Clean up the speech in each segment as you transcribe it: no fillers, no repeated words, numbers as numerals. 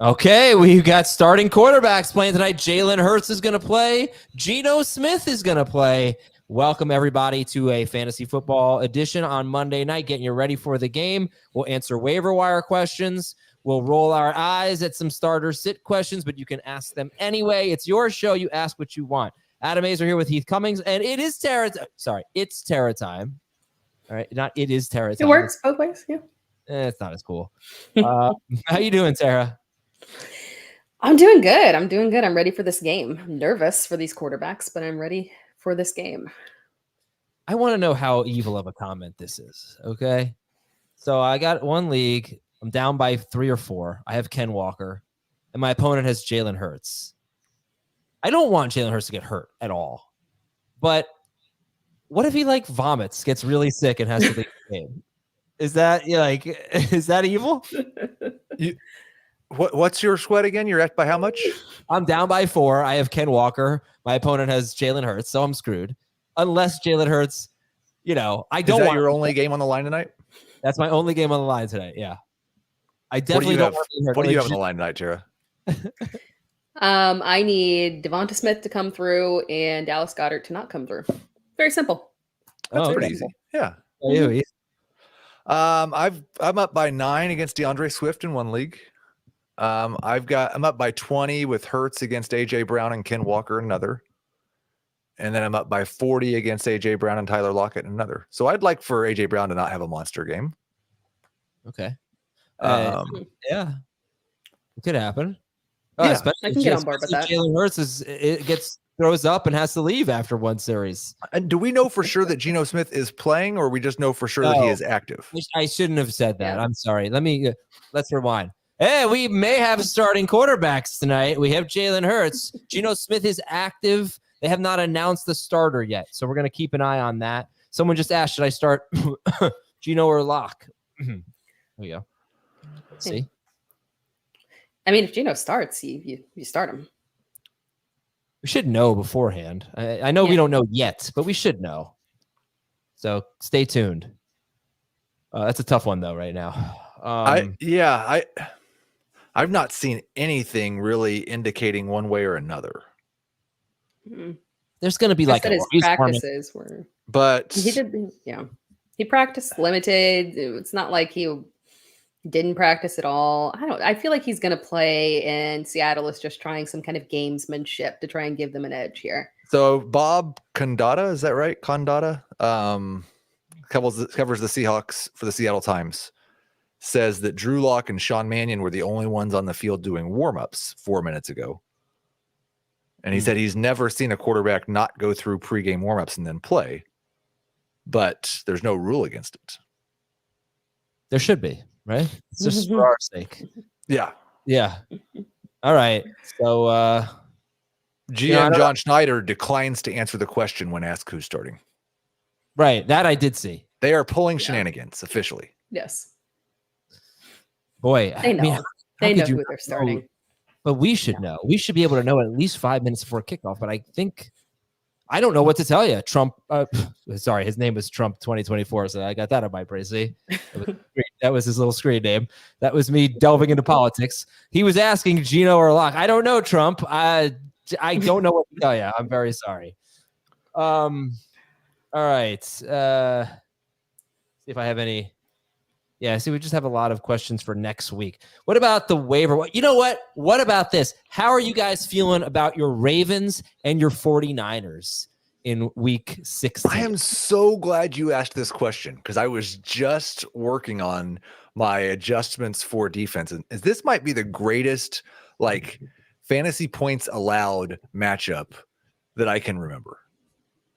Okay, we've got starting quarterbacks playing tonight. Jalen Hurts is going to play. Geno Smith is going to play. Welcome, everybody, to a fantasy football edition on Monday night, getting you ready for the game. We'll answer waiver wire questions. We'll roll our eyes at some starter sit questions, but you can ask them anyway. It's your show. You ask what you want. Adam Azer here with Heath Cummings, and it is Tara. Sorry, it's Tara time. All right, not it is Tara time. It works both ways, yeah. It's not as cool. How you doing, Tara? I'm doing good. I'm ready for this game. I'm nervous for these quarterbacks, but I'm ready for this game. I want to know how evil of a comment this is, okay? So I got one league. I'm down by 3 or 4. I have Ken Walker, and my opponent has Jalen Hurts. I don't want Jalen Hurts to get hurt at all. But what if he, vomits, gets really sick, and has to leave the game? Is that, is that evil? What's your sweat again? You're at by how much? I'm down by 4. I have Ken Walker. My opponent has Jalen Hurts, so I'm screwed. Unless Jalen Hurts, I don't want. Is that your only game on the line tonight? That's my only game on the line tonight, yeah. I definitely don't want to hurt. What do you have on the line tonight, Tara? I need Devonta Smith to come through and Dallas Goedert to not come through. Very simple. That's pretty easy. Yeah. I'm up by 9 against DeAndre Swift in one league. I'm up by 20 with Hurts against AJ Brown and Ken Walker in another. And then I'm up by 40 against AJ Brown and Tyler Lockett in another. So I'd like for AJ Brown to not have a monster game. Okay. Yeah. It could happen. Yeah, especially I can get on board with that. Jalen Hurts throws up and has to leave after one series. And do we know for sure that Geno Smith is playing, or we just know for sure that he is active? I shouldn't have said that. Yeah. I'm sorry. Let's rewind. Hey, we may have starting quarterbacks tonight. We have Jalen Hurts. Geno Smith is active. They have not announced the starter yet, so we're going to keep an eye on that. Someone just asked, should I start Geno or Locke? There you go. Let's see. I mean, if Geno starts, you start him. We should know beforehand. I know we don't know yet, but we should know. So stay tuned. That's a tough one, though, right now. I've not seen anything really indicating one way or another. There's going to be his practices were, but he did. Yeah, he practiced limited. It's not like he didn't practice at all. I feel like he's going to play, and Seattle is just trying some kind of gamesmanship to try and give them an edge here. So Bob Condata, is that right? Condata covers the Seahawks for the Seattle Times. Says that Drew Lock and Sean Mannion were the only ones on the field doing warm-ups 4 minutes ago. And he said he's never seen a quarterback not go through pregame warm-ups and then play. But there's no rule against it. There should be, right? It's just for our sake. Yeah. Yeah. All right. So GM John Schneider declines to answer the question when asked who's starting. Right. That I did see. They are pulling shenanigans officially. Yes. Boy, they know. They know who they're starting. But we should know. We should be able to know at least 5 minutes before kickoff. But I don't know what to tell you. Trump, sorry, his name was Trump 2024. So I got that on my brain. See, that was his little screen name. That was me delving into politics. He was asking Geno or Locke. I don't know, Trump. I don't know what to tell you. I'm very sorry. All right. See if I have any. Yeah, see, we just have a lot of questions for next week. What about the waiver? You know what? What about this? How are you guys feeling about your Ravens and your 49ers in week 16? I am so glad you asked this question because I was just working on my adjustments for defense. And this might be the greatest fantasy points allowed matchup that I can remember.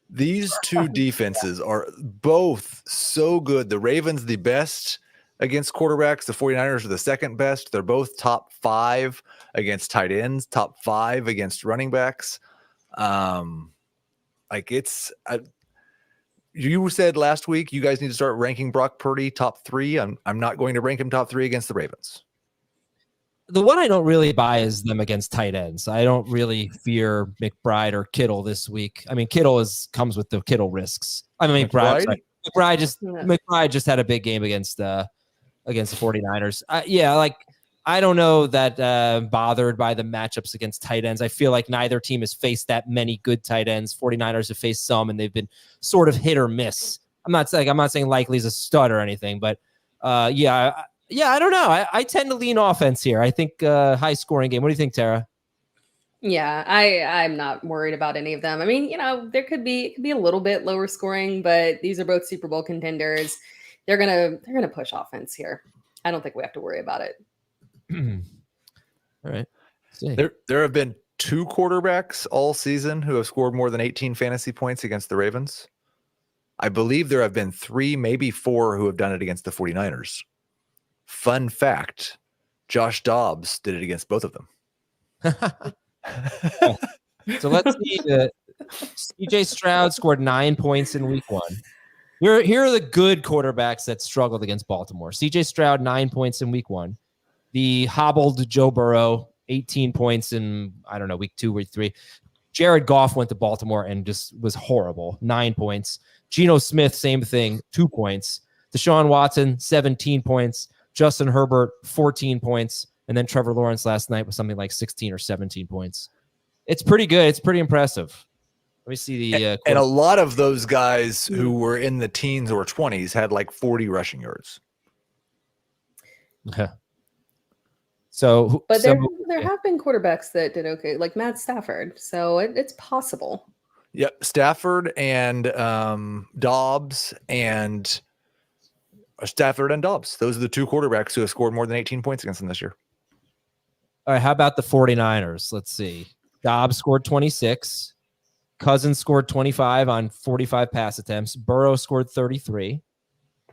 These two defenses are both so good. The Ravens, the best against quarterbacks. The 49ers are the second best. They're both top 5 against tight ends, top 5 against running backs. You said last week you guys need to start ranking Brock Purdy top 3. I'm not going to rank him top 3 against the Ravens. The one I don't really buy is them against tight ends. I don't really fear McBride or Kittle this week. I mean, Kittle comes with the Kittle risks. I mean, McBride just had a big game against the 49ers. I don't know that bothered by the matchups against tight ends. I feel like neither team has faced that many good tight ends. 49ers have faced some, and they've been sort of hit or miss. I'm not saying Likely's a stud or anything, but yeah, I don't know. I tend to lean offense here. I think high scoring game. What do you think, Tara? Yeah, I'm not worried about any of them. I mean, it could be a little bit lower scoring, but these are both Super Bowl contenders. They're gonna push offense here. I don't think we have to worry about it. All right. There have been 2 quarterbacks all season who have scored more than 18 fantasy points against the Ravens. I believe there have been 3, maybe 4 who have done it against the 49ers. Fun fact, Josh Dobbs did it against both of them. So let's see. CJ Stroud scored 9 points in week 1. Here are the good quarterbacks that struggled against Baltimore. CJ Stroud, 9 points in week 1. The hobbled Joe Burrow, 18 points in, I don't know, week 2, week 3. Jared Goff went to Baltimore and just was horrible, 9 points. Geno Smith, same thing, 2 points. Deshaun Watson, 17 points. Justin Herbert, 14 points. And then Trevor Lawrence last night was something like 16 or 17 points. It's pretty good. It's pretty impressive. Let me see the and a lot of those guys who were in the teens or 20s had like 40 rushing yards. Okay. So, but there have been quarterbacks that did okay, like Matt Stafford. So it's possible. Yep, Stafford and Dobbs and Stafford and Dobbs. Those are the 2 quarterbacks who have scored more than 18 points against them this year. All right, how about the 49ers? Let's see. Dobbs scored 26. Cousins scored 25 on 45 pass attempts. Burrow scored 33.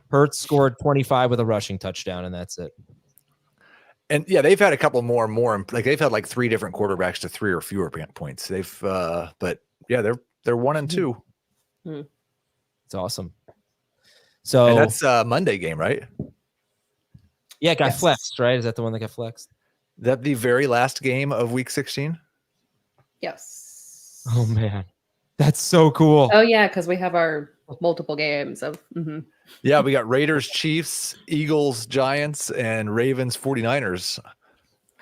Hurts scored 25 with a rushing touchdown, and that's it. And yeah, they've had a couple more, like they've had like 3 different quarterbacks to 3 or fewer points. They've, but yeah, they're 1 and 2. It's awesome. So and that's Monday game, right? Yeah, it got flexed, right? Is that the one that got flexed? That the very last game of week 16? Yes. Oh man, that's so cool. Oh yeah, because we have our multiple games of. Yeah, we got Raiders, Chiefs, Eagles, Giants, and Ravens, 49ers.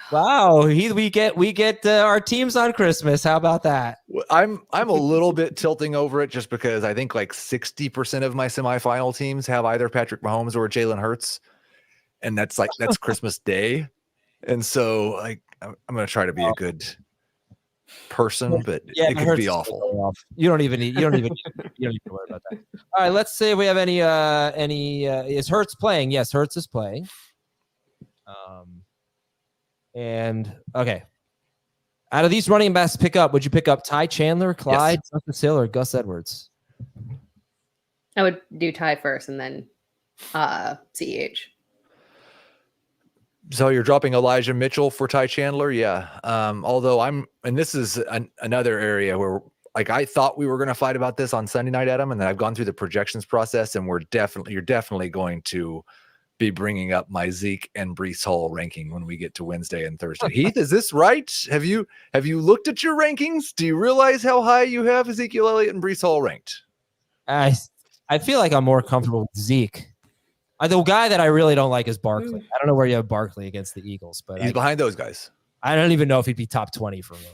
Wow, we get our teams on Christmas. How about that? I'm a little bit tilting over it just because I think like 60% of my semifinal teams have either Patrick Mahomes or Jalen Hurts, and that's Christmas Day, and so like I'm gonna try to be a good person, but it could be awful. You don't even need to worry about that. All right, let's see if we have any is Hurts playing? Yes, Hurts is playing. And okay, out of these running backs pick up, would you pick up Ty Chandler, Clyde, Justice Hill, or Gus Edwards? I would do Ty first and then CEH. So you're dropping Elijah Mitchell for Ty Chandler? Yeah. Although and this is another area where like I thought we were going to fight about this on Sunday night, Adam, and then I've gone through the projections process, and you're definitely going to be bringing up my Zeke and Breece Hall ranking when we get to Wednesday and Thursday. Heath, is this right? Have you looked at your rankings? Do you realize how high you have Ezekiel Elliott and Breece Hall ranked? I feel like I'm more comfortable with Zeke. The guy that I really don't like is Barkley. I don't know where you have Barkley against the Eagles, but he's behind those guys. I don't even know if he'd be top 20 for me.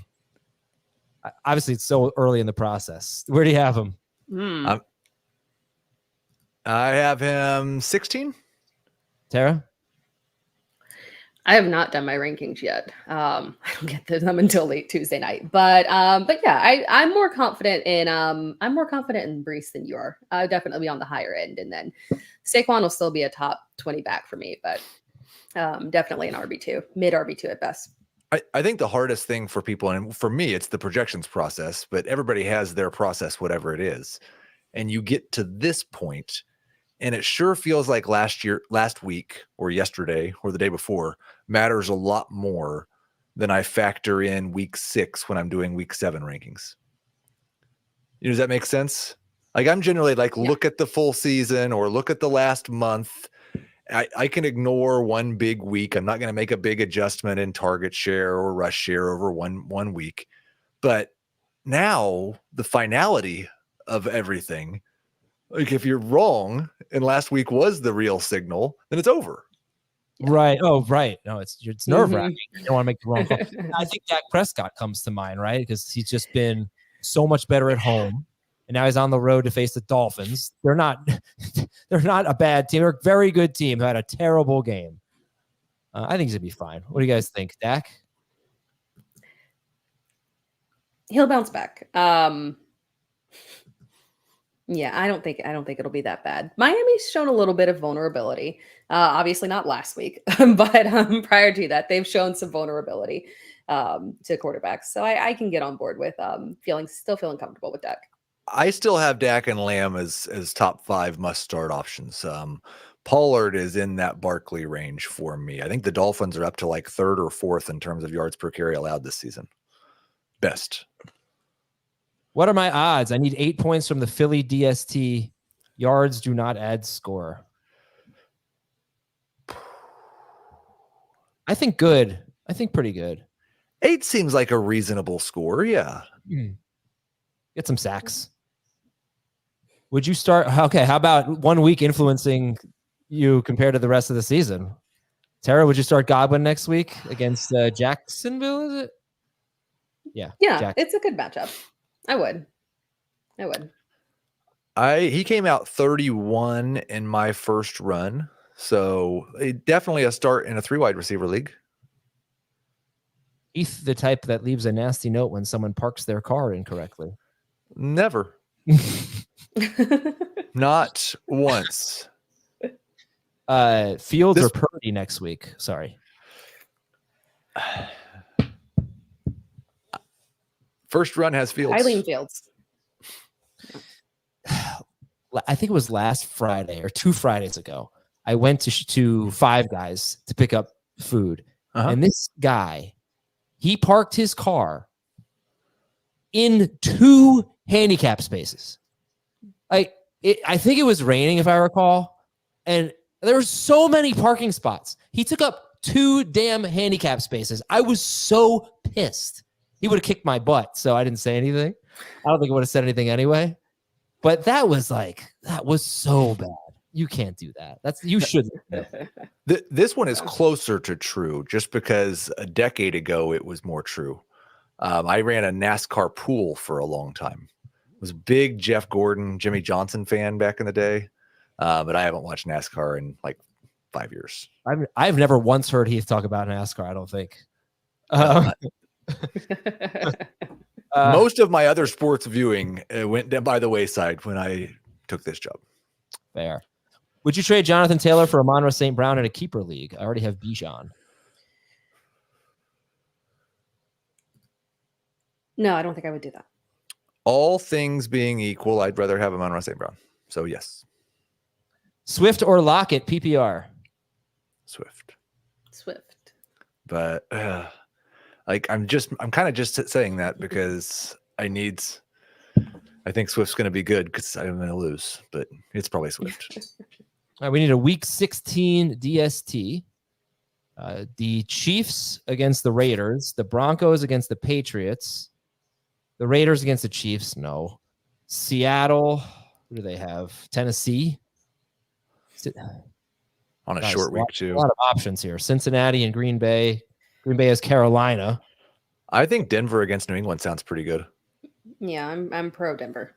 Obviously, it's so early in the process. Where do you have him? I have him 16. Tara? I have not done my rankings yet. I don't get them until late Tuesday night. But yeah, I'm more confident in Breece than you are. I'll definitely be on the higher end, and then Saquon will still be a top 20 back for me, but definitely an RB2, mid RB2 at best. I think the hardest thing for people, and for me, it's the projections process, but everybody has their process, whatever it is. And you get to this point, and it sure feels like last week or yesterday or the day before matters a lot more than I factor in week 6 when I'm doing week 7 rankings. Does that make sense? Like I'm generally like, look at the full season or look at the last month. I can ignore one big week. I'm not going to make a big adjustment in target share or rush share over one week. But now the finality of everything, like if you're wrong and last week was the real signal, then it's over. Yeah. Right. Oh, right. No, it's nerve wracking. Mhm. You don't want to make the wrong call. I think Dak Prescott comes to mind, right? Because he's just been so much better at home, and now he's on the road to face the Dolphins. They're not a bad team. They're a very good team who had a terrible game. I think he's gonna be fine. What do you guys think, Dak? He'll bounce back. Yeah, I don't think it'll be that bad. Miami's shown a little bit of vulnerability. Obviously not last week, but prior to that, they've shown some vulnerability to quarterbacks. So I can get on board with still feeling comfortable with Dak. I still have Dak and Lamb as top 5 must-start options. Pollard is in that Barkley range for me. I think the Dolphins are up to like 3rd or 4th in terms of yards per carry allowed this season. Best. What are my odds? I need 8 points from the Philly DST. Yards do not add score. I think good. I think pretty good. 8 seems like a reasonable score. Yeah. Get some sacks. Would you start? Okay, how about 1 week influencing you compared to the rest of the season? Tara, would you start Godwin next week against Jacksonville? Is it? Yeah. It's a good matchup. I would. He came out 31 in my first run, so definitely a start in a 3 wide receiver league. Heath, the type that leaves a nasty note when someone parks their car incorrectly. Never. Not once. Fields or Purdy next week? Sorry. First run has Fields. Eileen Fields. I think it was last Friday or 2 Fridays ago. I went to Five Guys to pick up food. And this guy, he parked his car in 2 handicap spaces. I think it was raining, if I recall. And there were so many parking spots. He took up 2 damn handicap spaces. I was so pissed. He would have kicked my butt, so I didn't say anything. I don't think I would have said anything anyway. But that was so bad. You can't do that. You shouldn't. This one is closer to true just because a decade ago it was more true. I ran a NASCAR pool for a long time. I was a big Jeff Gordon, Jimmy Johnson fan back in the day, but I haven't watched NASCAR in like 5 years. I've never once heard Heath talk about NASCAR, I don't think. Most of my other sports viewing went down by the wayside when I took this job. Fair. Would you trade Jonathan Taylor for Amon-Ra St. Brown in a keeper league? I already have Bijan. No, I don't think I would do that. All things being equal, I'd rather have Amon-Ra St. Brown. So yes. Swift or Lockett, PPR? Swift. But I'm kind of just saying that because I think Swift's going to be good because I'm going to lose, but it's probably Swift. All right, we need a week 16 DST. The Chiefs against the Raiders, the Broncos against the Patriots, the Raiders against the Chiefs. No. Seattle. Who do they have? Tennessee. On a short week too. A lot of options here. Cincinnati and Green Bay. Green Bay has Carolina. I think Denver against New England sounds pretty good. Yeah, I'm pro Denver.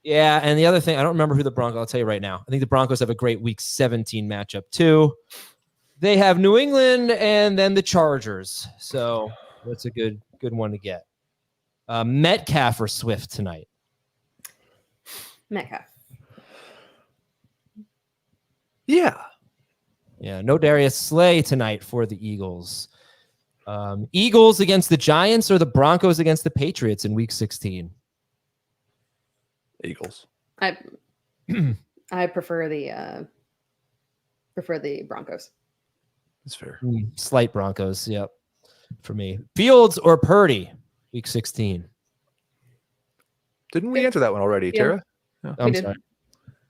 Yeah, and the other thing, I don't remember who the Broncos, I'll tell you right now. I think the Broncos have a great week 17 matchup too. They have New England and then the Chargers. So that's a good one to get. Metcalf or Swift tonight? Metcalf. Yeah. Yeah, no Darius Slay tonight for the Eagles. Eagles against the Giants or the Broncos against the Patriots in week 16? Eagles. I prefer the Broncos. That's fair. Slight Broncos, yep. For me. Fields or Purdy, week 16? Didn't we answer that one already, Tara? No. I'm sorry.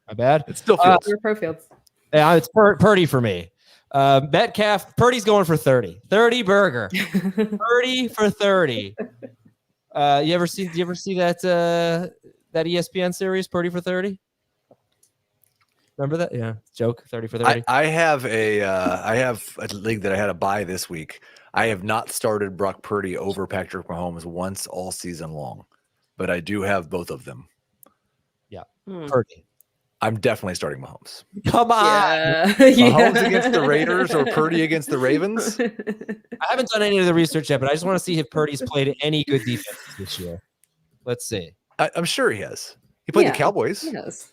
My bad. It's still Fields. We're pro Fields. Yeah, it's Purdy for me. Metcalf, Purdy's going for 30. 30 burger. 30 for 30. You ever see that ESPN series, Purdy for 30? Remember that? Yeah, joke 30 for 30. I have a league that I had to buy this week. I have not started Brock Purdy over Patrick Mahomes once all season long, but I do have both of them. Yeah, Purdy. I'm definitely starting Mahomes. Come on. Yeah. Mahomes against the Raiders or Purdy against the Ravens? I haven't done any of the research yet, but I just want to see if Purdy's played any good defense this year. Let's see. I'm sure he has. He played the Cowboys. Yes.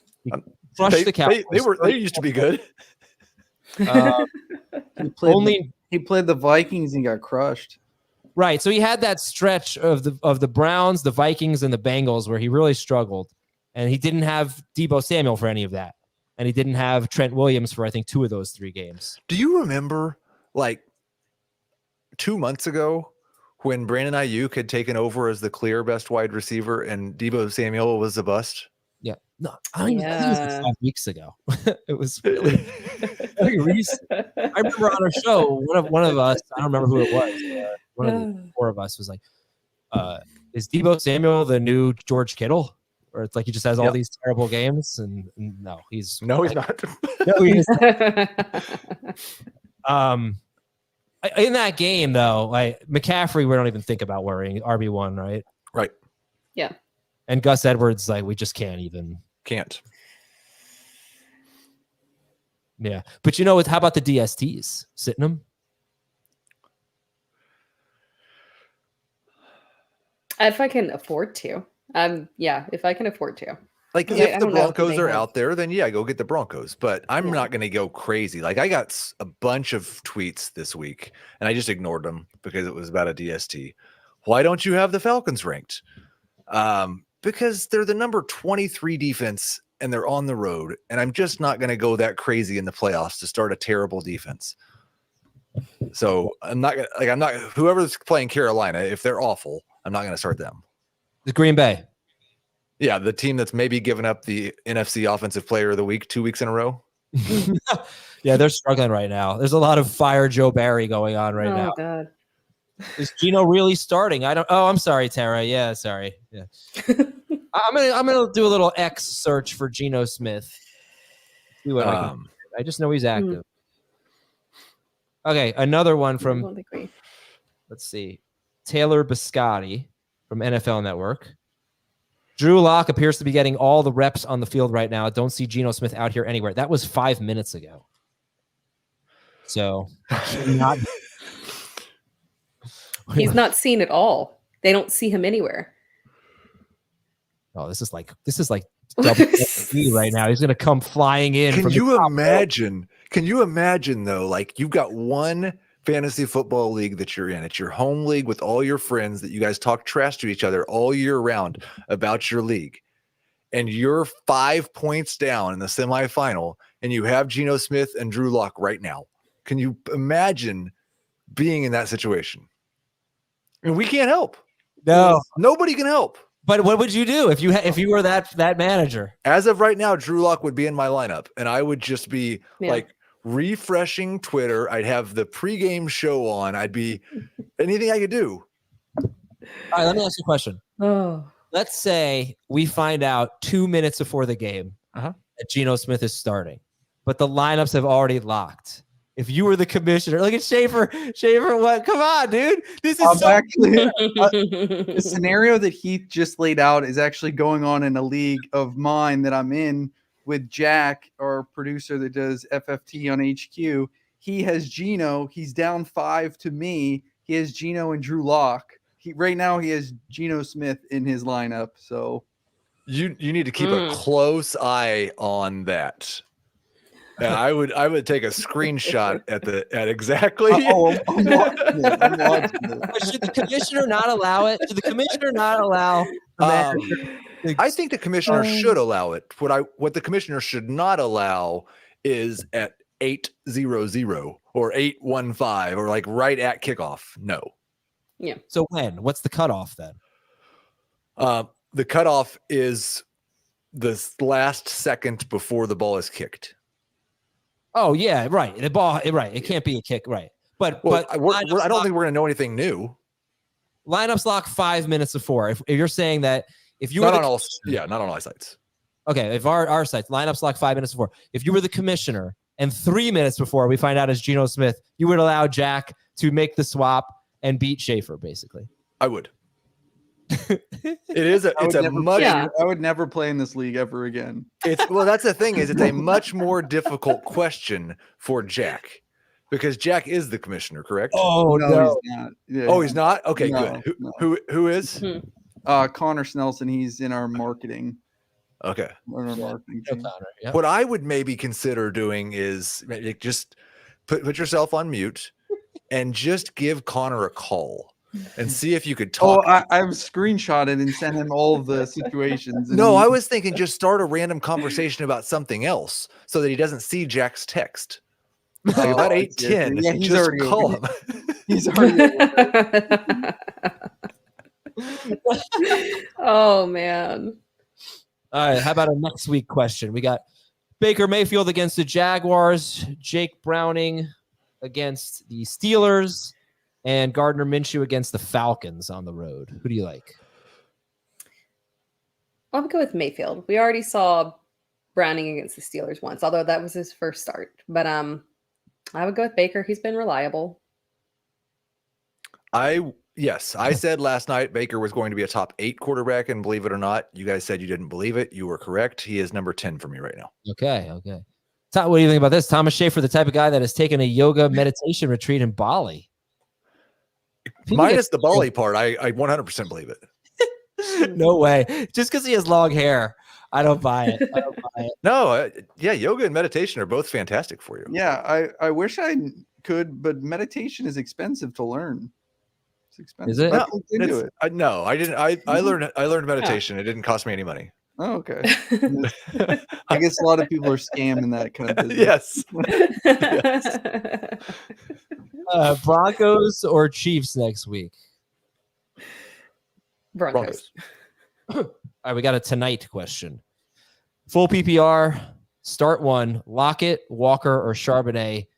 Crushed the Cowboys. They used to be good. He played the Vikings and got crushed. Right. So he had that stretch of the Browns, the Vikings, and the Bengals where he really struggled. And he didn't have Deebo Samuel for any of that. And he didn't have Trent Williams for, I think, 2 of those 3 games. Do you remember, like, 2 months ago when Brandon Ayuk had taken over as the clear best wide receiver and Deebo Samuel was a bust? Yeah. No, I think it was like 5 weeks ago. It was really recent. I remember on our show, one of us, I don't remember who it was, one of the 4 of us was like, is Deebo Samuel the new George Kittle? Or it's like he just has all these terrible games, and no, he's not. No, he's not. In that game though, like McCaffrey, we don't even think about worrying. RB1, right? Right. Yeah. And Gus Edwards, like we just can't. Yeah, but how about the DSTs sitting them? If I can afford to. If I can afford to. Like if the Broncos are out there, then go get the Broncos. But I'm not going to go crazy. Like I got a bunch of tweets this week and I just ignored them because it was about a DST. Why don't you have the Falcons ranked? Because they're the number 23 defense and they're on the road. And I'm just not going to go that crazy in the playoffs to start a terrible defense. So whoever's playing Carolina, if they're awful, I'm not going to start them. The Green Bay. Yeah, the team that's maybe given up the NFC Offensive Player of the Week 2 weeks in a row. Yeah, they're struggling right now. There's a lot of fire Joe Barry going on right now. Oh, God. Is Geno really starting? I'm sorry, Tara. Yeah, sorry. Yeah. I'm gonna do a little X search for Geno Smith. See what I just know he's active. Okay, another one from let's see. Taylor Biscotti from NFL Network. Drew Lock appears to be getting all the reps on the field right now. Don't see Geno Smith out here anywhere. That was 5 minutes ago. So he's not seen at all. They don't see him anywhere. Oh, this is like double right now. He's gonna come flying in. Can you imagine though? Like you've got one fantasy football league that you're in. It's your home league with all your friends that you guys talk trash to each other all year round about your league. And you're 5 points down in the semifinal and you have Geno Smith and Drew Lock right now. Can you imagine being in that situation? And we can't help. No, nobody can help. But what would you do if you were that manager? As of right now, Drew Lock would be in my lineup and I would just be like refreshing Twitter. I'd have the pregame show on. I'd be anything I could do. All right, let me ask you a question. Let's say we find out 2 minutes before the game that Geno Smith is starting, but the lineups have already locked. If you were the commissioner, look at Schaefer. What? Come on, dude. This is actually the scenario that Heath just laid out is actually going on in a league of mine that I'm in with Jack, our producer that does FFT on HQ. He has Geno. He's down 5 to me. He has Geno and Drew Lock. Right now he has Geno Smith in his lineup. So you need to keep a close eye on that. And I would take a screenshot at exactly. I'm watching it. Should the commissioner not allow it? Should the commissioner not allow? I think the commissioner should allow it. What the commissioner should not allow is at 8:00 or 8:15 or like right at kickoff. No. Yeah. So when? What's the cutoff then? The cutoff is the last second before the ball is kicked. Oh yeah, right. The ball, right? It can't be a kick, right? But I don't think we're gonna know anything new. Lineups lock 5 minutes before. If you're saying that, if you not on all sites. Okay, if our sites lineups lock 5 minutes before, if you were the commissioner and 3 minutes before we find out it's Geno Smith, you would allow Jack to make the swap and beat Schaefer, basically. I would. It's a much. I would never play in this league ever again. Well, that's the thing is it's a much more difficult question for Jack because Jack is the commissioner, correct? Oh no, he's not. Yeah, oh, he's not. Okay, no, good. No. Who is? Connor Snelson. He's in our marketing. Okay. Marketing team. Yep. What I would maybe consider doing is just put yourself on mute and just give Connor a call and see if you could talk. Oh, I've screenshotted and sent him all of the situations. No, I was thinking just start a random conversation about something else so that he doesn't see Jack's text. Like about 8:10. Yeah, he's just already call him. He's already. Oh man. All right, how about a next week question? We got Baker Mayfield against the Jaguars, Jake Browning against the Steelers, and Gardner Minshew against the Falcons on the road. Who do you like? I'll go with Mayfield. We already saw Browning against the Steelers once, although that was his first start. But I would go with Baker. He's been reliable. Yes, I said last night Baker was going to be a top 8 quarterback, and believe it or not, you guys said you didn't believe it. You were correct. He is number 10 for me right now. Okay. What do you think about this? Thomas Schaefer, the type of guy that has taken a yoga meditation retreat in Bali. Minus the Bali part, I 100% believe it. No way. Just because he has long hair, I don't buy it. No, yeah, yoga and meditation are both fantastic for you. Yeah, I wish I could, but meditation is expensive to learn. It's expensive. Is it? No, I didn't. I learned meditation. It didn't cost me any money. Oh, okay. I guess a lot of people are scamming that kind of business. Yes. Broncos or Chiefs next week? Broncos. All right, we got a tonight question. Full PPR, start one, Lockett, Walker, or Charbonnet.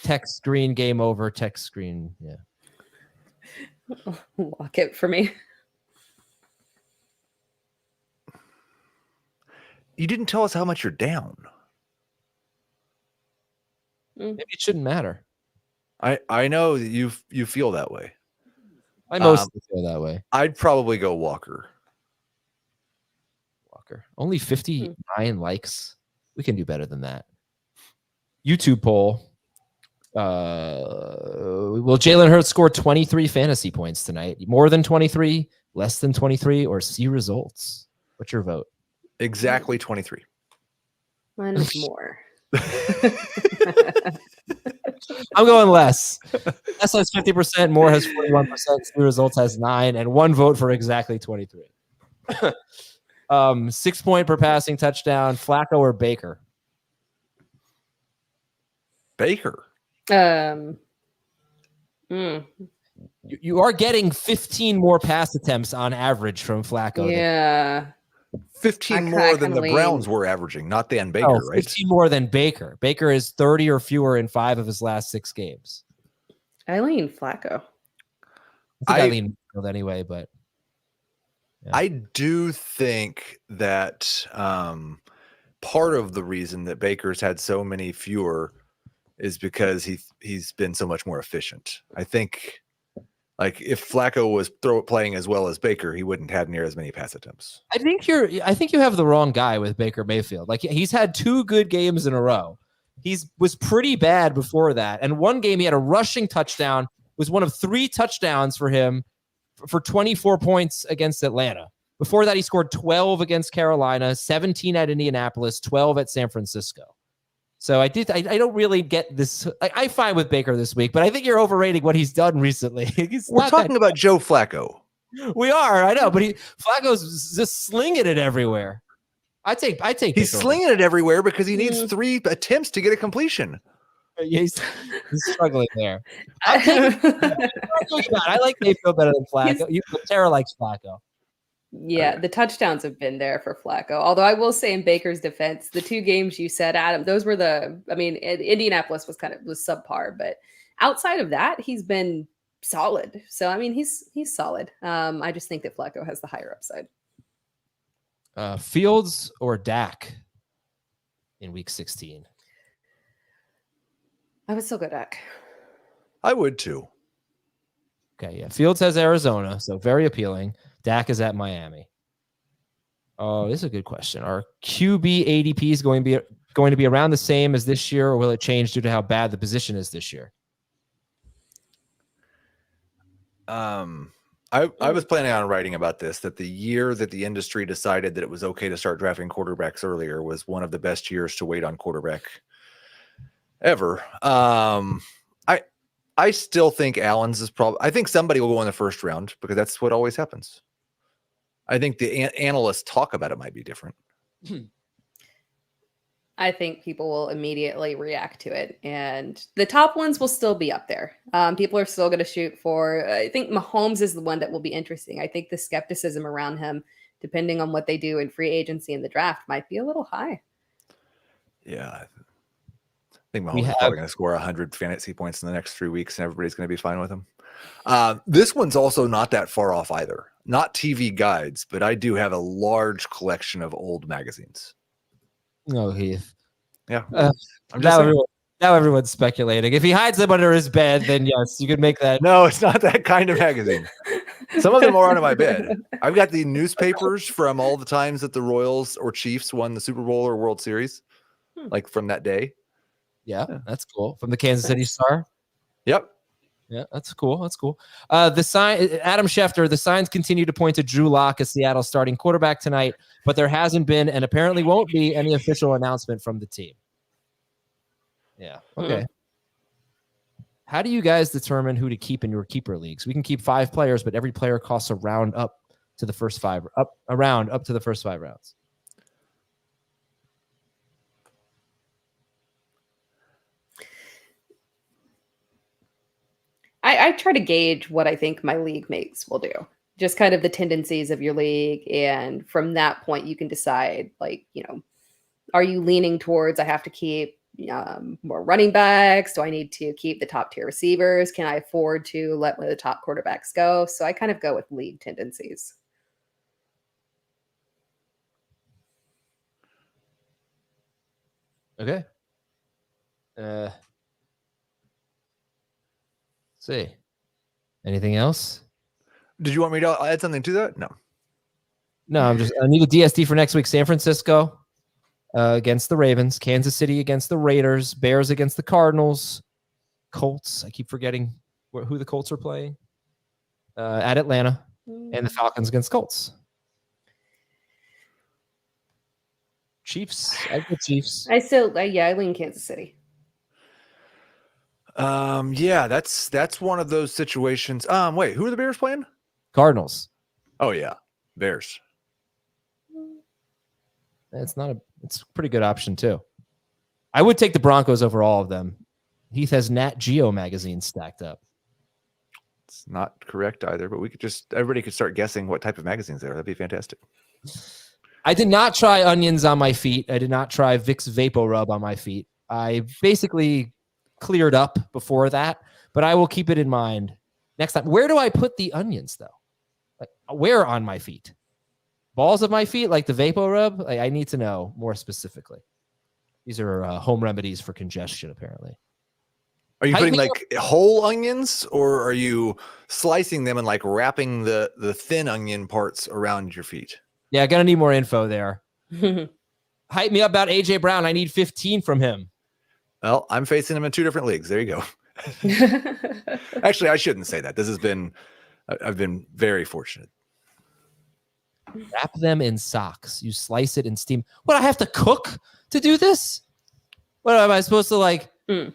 Text screen, game over. Text screen, yeah. Lockett for me. You didn't tell us how much you're down. Maybe it shouldn't matter. I know that you feel that way. I mostly feel that way. I'd probably go Walker. Only 59 likes. We can do better than that. YouTube poll. Will Jalen Hurts score 23 fantasy points tonight? More than 23, less than 23, or see results? What's your vote? Exactly 23. Mine is more. I'm going less. Less has 50%, more has 41%, see results has 9, and 1 vote for exactly 23. 6 point per passing touchdown, Flacco or Baker? Baker. You are getting 15 more pass attempts on average from Flacco. Yeah. 15 more than the Browns were averaging, not than Baker, right? 15 more than Baker. Baker is 30 or fewer in 5 of his last 6 games. I lean Flacco. I lean Field anyway, but yeah. I do think that part of the reason that Baker's had so many fewer is because he's been so much more efficient. I think, like, if Flacco was playing as well as Baker, he wouldn't have near as many pass attempts. I think you have the wrong guy with Baker Mayfield. Like, he's had 2 good games in a row. Was pretty bad before that, and one game he had a rushing touchdown. Was one of 3 touchdowns for him for 24 points against Atlanta. Before that, he scored 12 against Carolina, 17 at Indianapolis, 12 at San Francisco. So I don't really get this. I find with Baker this week, but I think you're overrating what he's done recently. We're talking about Joe Flacco. We are, I know, but Flacco's just slinging it everywhere. I take. He's slinging it everywhere because he needs 3 attempts to get a completion. He's struggling there. I like Mayfield better than Flacco. Tara likes Flacco. Yeah, the touchdowns have been there for Flacco. Although I will say in Baker's defense, the 2 games you said, Adam, those were Indianapolis was subpar, but outside of that, he's been solid. So, I mean, he's solid. I just think that Flacco has the higher upside. Fields or Dak in week 16? I would still go Dak. I would too. Okay, yeah. Fields has Arizona, so very appealing. Dak is at Miami. Oh, this is a good question. Are QB ADPs going to be around the same as this year, or will it change due to how bad the position is this year? I was planning on writing about this, that the year that the industry decided that it was okay to start drafting quarterbacks earlier was one of the best years to wait on quarterback ever. I still think Allen's is probably, I think somebody will go in the first round because that's what always happens. I think the analysts talk about it might be different. I think people will immediately react to it, and the top ones will still be up there. People are still going to shoot for. I think Mahomes is the one that will be interesting. I think the skepticism around him, depending on what they do in free agency and the draft, might be a little high. Yeah, I think Mahomes is probably going to score 100 fantasy points in the next 3 weeks, and everybody's going to be fine with him. This one's also not that far off either. Not TV guides, but I do have a large collection of old magazines. No, Heath. Yeah. Now everyone's speculating. If he hides them under his bed, then yes, you could make that. No, it's not that kind of magazine. Some of them are under my bed. I've got the newspapers from all the times that the Royals or Chiefs won the Super Bowl or World Series, like from that day. Yeah, that's cool. From the Kansas City Star. Yep. Yeah, that's cool. That's cool. The sign, Adam Schefter, the signs continue to point to Drew Lock as Seattle's starting quarterback tonight, but there hasn't been and apparently won't be any official announcement from the team. Yeah. Okay. How do you guys determine who to keep in your keeper leagues? We can keep 5 players, but every player costs a round up to the first 5 up to the first 5 rounds. I try to gauge what I think my league mates will do. Just kind of the tendencies of your league. And from that point, you can decide, like, are you leaning towards I have to keep more running backs? Do I need to keep the top tier receivers? Can I afford to let one of the top quarterbacks go? So I kind of go with league tendencies. Okay. See. Anything else? Did you want me to add something to that? No. No, I need a DSD for next week. San Francisco against the Ravens, Kansas City against the Raiders, Bears against the Cardinals, Colts. I keep forgetting who the Colts are playing. At Atlanta, and the Falcons against Colts. Chiefs. I go Chiefs. I lean Kansas City. Yeah, that's one of those situations. Wait, who are the Bears playing? Cardinals. Oh yeah, Bears. It's a pretty good option too. I would take the Broncos over all of them. Heath has Nat Geo magazine stacked up. It's not correct either, but everybody could start guessing what type of magazines they are. That'd be fantastic. I did not try onions on my feet. I did not try Vicks Vapo Rub on my feet. I basically cleared up before that, but I will keep it in mind next time. Where do I put the onions though? Like, where on my feet? Balls of my feet, like the Vapo Rub? Like, I need to know more specifically. These are home remedies for congestion, apparently. Are you putting like whole onions, or are you slicing them and like wrapping the thin onion parts around your feet? Yeah, gonna need more info there. Hype me up about AJ Brown. I need 15 from him. Well, I'm facing him in 2 different leagues. There you go. Actually, I shouldn't say that. I've been very fortunate. Wrap them in socks. You slice it and steam. What, I have to cook to do this? What am I supposed to like? I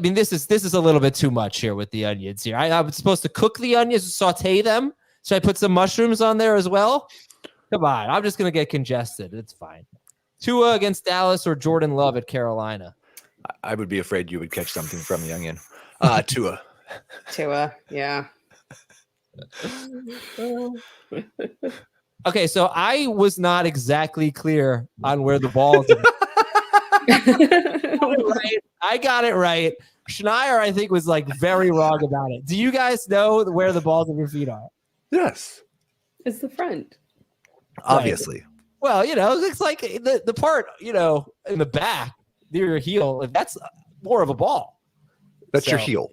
mean, this is a little bit too much here with the onions here. I'm supposed to cook the onions, saute them. Should I put some mushrooms on there as well? Come on, I'm just gonna get congested. It's fine. Tua against Dallas or Jordan Love at Carolina? I would be afraid you would catch something from the onion. Tua. Tua, yeah. Okay, so I was not exactly clear on where the balls. I got it right. Schneier, I think, was like very wrong about it. Do you guys know where the balls of your feet are? Yes. It's the front. Obviously. Well, it's like the part, in the back near your heel, that's more of a ball. That's your heel.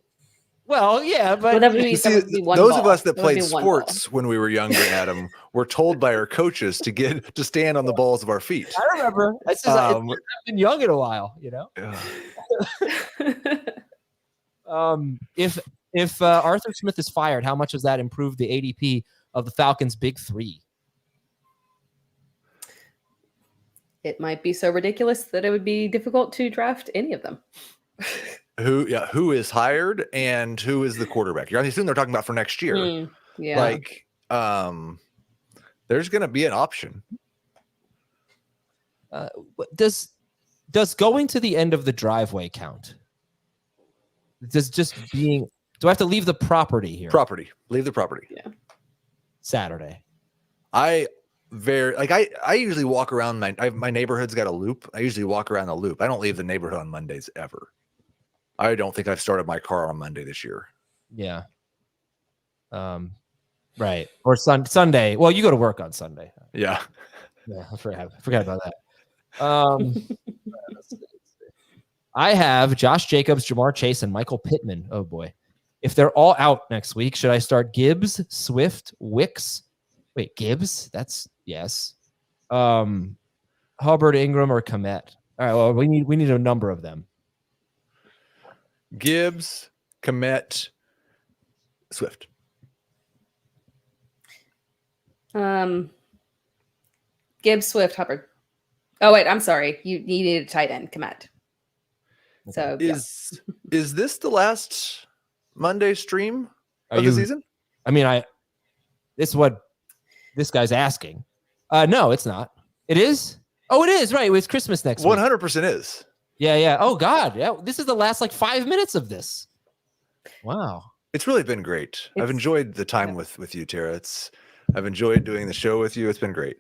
Well, yeah, but that would be one those ball. of us that played would be one sports when we were younger, Adam, were told by our coaches to stand on the balls of our feet. I remember. It's just, I've been young in a while, If Arthur Smith is fired, how much does that improve the ADP of the Falcons' big three? It might be so ridiculous that it would be difficult to draft any of them. Who is hired and who is the quarterback? I assume they're talking about for next year. Yeah. Like, there's going to be an option. Does going to the end of the driveway count? Do I have to leave the property here? Leave the property. Yeah. Saturday. I usually walk around my neighborhood's got a loop. I usually walk around the loop. I don't leave the neighborhood on Mondays ever. I don't think I've started my car on Monday this year. Yeah. Right. Or Sunday. Well, you go to work on Sunday. Yeah. Yeah, I forgot about that. I have Josh Jacobs, Jamar Chase, and Michael Pittman. Oh boy. If they're all out next week, should I start Gibbs, Swift, Wicks? Wait, Gibbs? That's yes. Hubbard, Ingram, or Komet? All right. Well, we need a number of them. Gibbs, Komet, Swift. Gibbs, Swift, Hubbard. Oh wait, I'm sorry. You needed a tight end, Komet. So is this the last Monday stream of the season? I mean, this is what this guy's asking. No, it's not. It is. Oh, it is. Right. It's Christmas next week. 100% is. Yeah. Oh God. Yeah. This is the last 5 minutes of this. Wow. It's really been great. I've enjoyed the time with you, Tara. I've enjoyed doing the show with you. It's been great.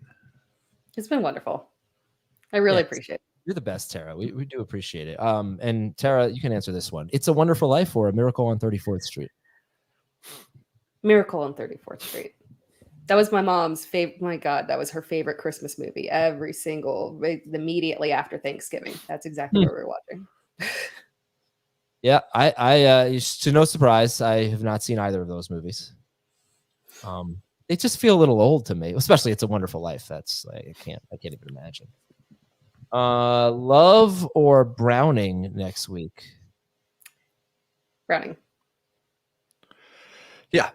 It's been wonderful. I really appreciate it. You're the best, Tara. We do appreciate it. And Tara, you can answer this one. It's a Wonderful Life or A Miracle on 34th Street? Miracle on 34th Street. That was my mom's favorite. My God, that was her favorite Christmas movie. Immediately after Thanksgiving. That's exactly what we were watching. Yeah, I to no surprise, I have not seen either of those movies. They just feel a little old to me, especially It's a Wonderful Life. That's I can't even imagine. Love or Browning next week? Browning. Yeah.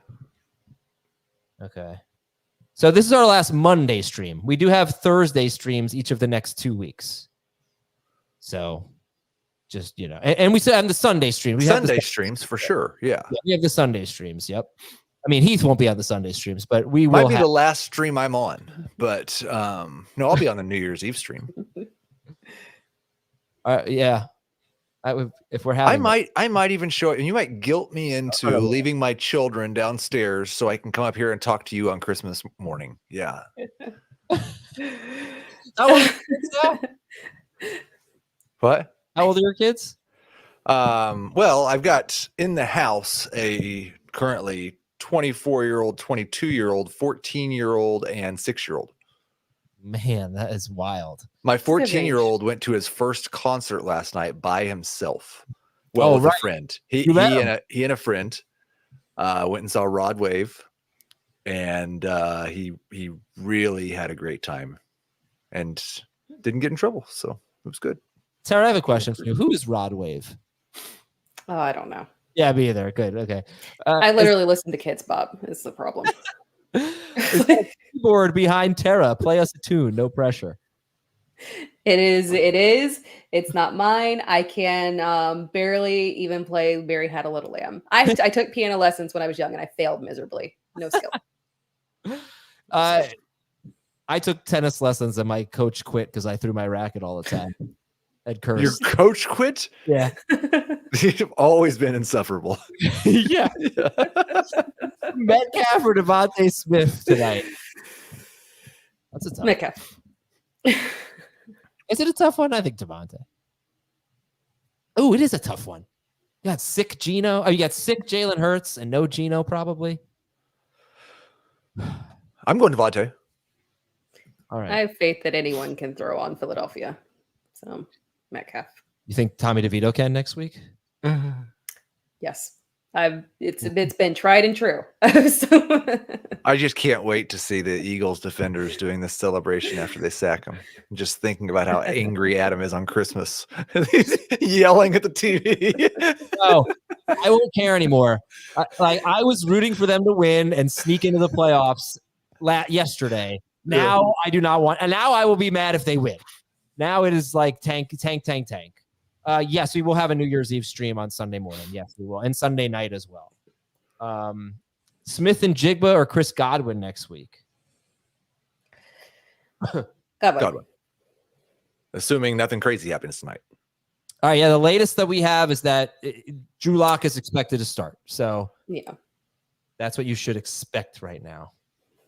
Okay. So this is our last Monday stream. We do have Thursday streams each of the next 2 weeks. So just, and we still have the Sunday stream. We have Sunday streams for sure. Yeah. We have the Sunday streams. Yep. I mean, Heath won't be on the Sunday streams, but we will. Might be the last stream I'm on, but no, I'll be on the New Year's Eve stream. Yeah. If we're having, I might even show it, and you might guilt me into leaving my children downstairs so I can come up here and talk to you on Christmas morning. Yeah. What? How old are your kids? Well, I've got in the house a currently 24-year-old, 22-year-old, 14-year-old, and 6-year-old. Man, that is wild. My 14-year-old went to his first concert last night by himself. Well, with a friend. He and a friend went and saw Rod Wave, and he really had a great time and didn't get in trouble. So it was good. Sarah, I have a question for you. Who is Rod Wave? Oh, I don't know. Yeah, me either. Good. Okay. I literally listen to Kids Bob is the problem. Keyboard behind Tara. Play us a tune. No pressure. It is. It's not mine. I can barely even play Mary Had a Little Lamb. I took piano lessons when I was young and I failed miserably. No skill. I took tennis lessons and my coach quit because I threw my racket all the time. I'd curse. Your coach quit? Yeah. You've always been insufferable. Yeah. Metcalf or Devontae Smith tonight? That's a tough Metcalf. Is it a tough one? I think Devontae. Oh, it is a tough one. You got sick Geno. Oh, you got sick Jalen Hurts and no Geno probably. I'm going Devontae. All right. I have faith that anyone can throw on Philadelphia. So Metcalf. You think Tommy DeVito can next week? Yes. It's been tried and true. So- I just can't wait to see the Eagles defenders doing this celebration after they sack him. Just thinking about how angry Adam is on Christmas. He's yelling at the TV. Oh, I won't care anymore. I was rooting for them to win and sneak into the playoffs yesterday. Now I do not want, and now I will be mad if they win. Now it is like tank. Yes, we will have a New Year's Eve stream on Sunday morning. Yes, we will, and Sunday night as well. Smith and Jigba or Chris Godwin next week? Godwin. Assuming nothing crazy happens tonight. All right, yeah. The latest that we have is that Drew Lock is expected to start. So Yeah. that's what you should expect right now.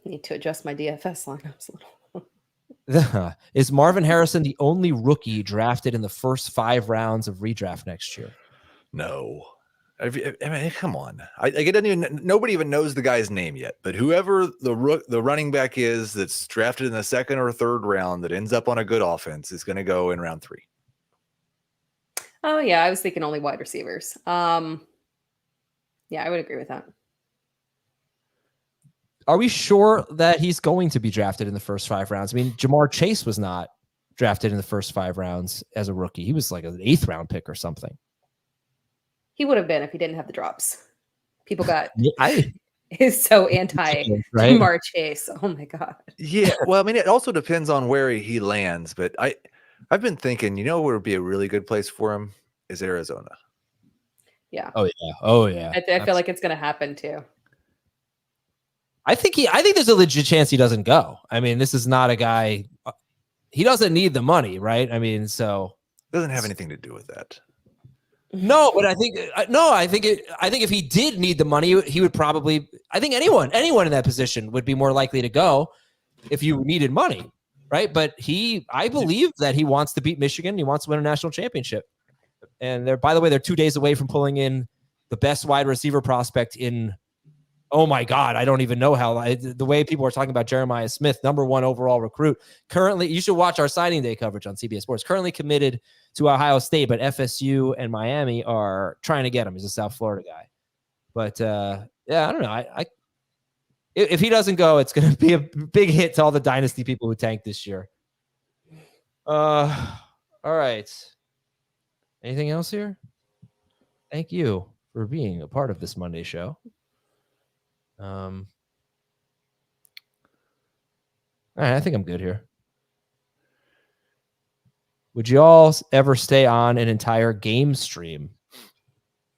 Need to adjust my DFS lineups a little. Is Marvin Harrison the only rookie drafted in the first 5 rounds of redraft next year? No. I mean, come on. Nobody even knows the guy's name yet. But whoever the running back is that's drafted in the 2nd or 3rd round that ends up on a good offense is going to go in round 3. Oh yeah, I was thinking only wide receivers. Yeah, I would agree with that. Are we sure that he's going to be drafted in the first 5 rounds? I mean, Jamar Chase was not drafted in the first 5 rounds as a rookie. He was like an 8th round pick or something. He would have been if he didn't have the drops. People got I is so anti right? Jamar Chase. Oh my god. Yeah. Well, I mean, it also depends on where he lands. But I've been thinking, where would be a really good place for him is Arizona. Yeah. Oh yeah. I feel like it's going to happen too. I think there's a legit chance he doesn't go. I mean, this is not a guy. He doesn't need the money, right? I mean, so It doesn't have anything to do with that. no. But I think if he did need the money, he would probably. I think anyone in that position would be more likely to go if you needed money, right? But I believe that he wants to beat Michigan. He wants to win a national championship. And by the way, they're 2 days away from pulling in the best wide receiver prospect in. Oh my God, I don't even know how the way people are talking about Jeremiah Smith, #1 overall recruit. Currently, you should watch our signing day coverage on CBS Sports. Currently committed to Ohio State, but FSU and Miami are trying to get him. He's a South Florida guy. But yeah, I don't know. If he doesn't go, it's going to be a big hit to all the dynasty people who tanked this year. All right. Anything else here? Thank you for being a part of this Monday show. All right, I think I'm good here. Would you all ever stay on an entire game stream?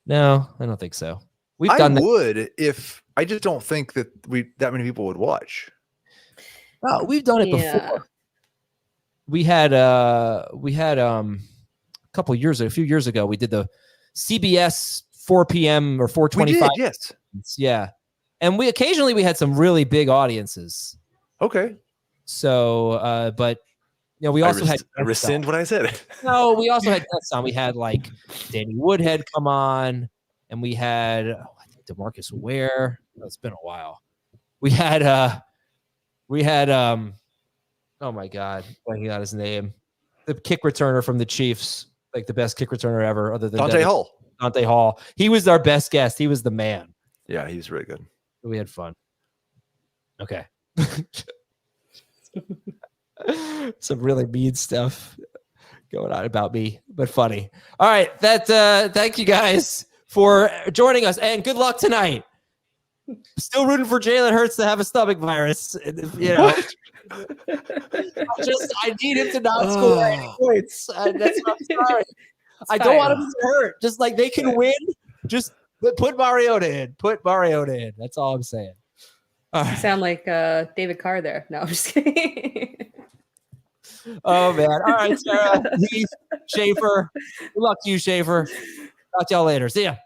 No, I don't think so. We've done that. Would if I just don't think that that many people would watch. Oh, we've done it before. We had a few years ago, we did the CBS 4 p.m. or 4:25. Yes. Yeah. And we had some really big audiences. Okay. So, but we also had I rescind what I said. No, we also had guests on. We had like Danny Woodhead come on, and we had I think DeMarcus Ware. It's been a while. We had oh my God, blanking out his name. The kick returner from the Chiefs, like the best kick returner ever, other than Dante Hall. He was our best guest. He was the man. Yeah, he was really good. We had fun. Okay. Some really mean stuff going on about me, but funny. All right. Thank you guys for joining us, and good luck tonight. Still rooting for Jalen Hurts to have a stomach virus. I need him to not score any points. That's what I'm sorry. I don't want him to hurt. Just like they can win. Just put Mariota in. That's all I'm saying. You sound like David Carr there. No, I'm just kidding. Oh, man. All right, Sarah, Heath, Schaefer. Good luck to you, Schaefer. Talk to y'all later. See ya.